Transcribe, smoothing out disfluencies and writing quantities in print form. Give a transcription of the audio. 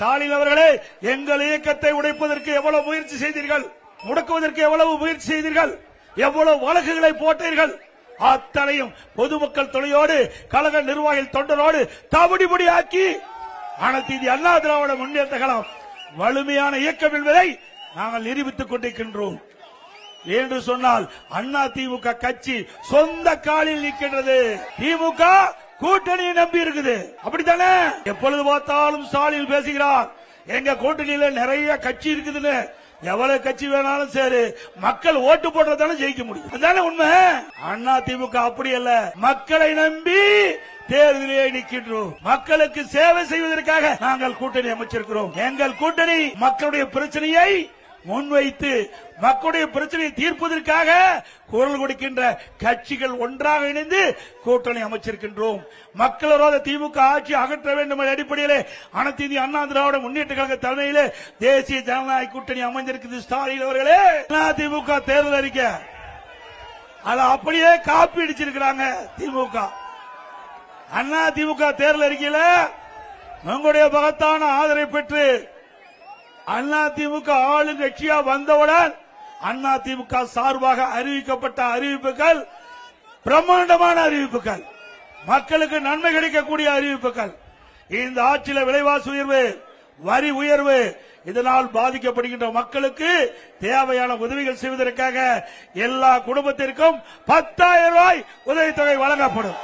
ஸ்டாலின் அவர்களே, எங்கள் இயக்கத்தை உடைப்பதற்கு எவ்வளவு முயற்சி செய்தீர்கள், முடக்குவதற்கு எவ்வளவு முயற்சி செய்தீர்கள், எவ்வளவு வழக்குகளை போட்டீர்கள், அத்தனையும் பொதுமக்கள் துணையோடு கழக நிர்வாகிகள் தொண்டரோடு தவிடுபடி ஆக்கி அனைத்து இந்திய அண்ணா திராவிட முன்னேற்ற கழகம் வலிமையான இயக்கம் என்பதை நாங்கள் நிரூபித்துக் கொண்டிருக்கின்றோம். என்று சொன்னால் அண்ணா திமுக கட்சி சொந்த காலில் நிற்கின்றது. திமுக கூட்டணியை நம்பி இருக்குது. அப்படித்தானே? எப்பொழுது பார்த்தாலும் ஸ்டாலின் பேசுகிறார், எங்க கூட்டணியில நிறைய கட்சி இருக்குதுன்னு. எவ்வளவு கட்சி வேணாலும் சரி, மக்கள் ஓட்டு போடுறதால ஜெயிக்க முடியும். அதுதானே உண்மை. அண்ணா திமுக அப்படி அல்ல, மக்களை நம்பி தேர்தலிலே நிற்கின்றோம். மக்களுக்கு சேவை செய்வதற்காக நாங்கள் கூட்டணி அமைச்சிருக்கிறோம். எங்கள் கூட்டணி மக்களுடைய பிரச்சனையை முன்வைத்து மக்களுடைய பிரச்சனையை தீர்ப்பதற்காக குரல் கொடுக்கின்ற கட்சிகள் ஒன்றாக இணைந்து கூட்டணி அமைச்சிருக்கின்றோம். மக்கள் விரோத திமுக ஆட்சி அகற்ற வேண்டும் என்ற அடிப்படையிலே அனைத்து இந்திய அண்ணா திராவிட முன்னேற்ற கழக தலைமையிலே தேசிய ஜனநாயக கூட்டணி அமைந்திருக்கிறது. ஸ்டாலின் அவர்களே, அண்ணா திமுக தேர்தல் அறிக்கை அதை அப்படியே காப்பி அடிச்சிருக்கிறாங்க திமுக. அண்ணா திமுக தேர்தல் அறிக்கையில உங்களுடைய மகத்தான ஆதரவை பெற்று அண்ணா திமுக ஆளுங்கட்சியா வந்தவுடன் அண்ணா திமுக சார்பாக அறிவிக்கப்பட்ட அறிவிப்புகள் பிரம்மாண்டமான அறிவிப்புகள், மக்களுக்கு நன்மை கிடைக்கக்கூடிய அறிவிப்புகள். இந்த ஆட்சியில் விலைவாசி உயர்வு, வரி உயர்வு, இதனால் பாதிக்கப்படுகின்ற மக்களுக்கு தேவையான உதவிகள் செய்வதற்காக எல்லா குடும்பத்திற்கும் 10,000 ரூபாய் உதவித்தொகை வழங்கப்படும்.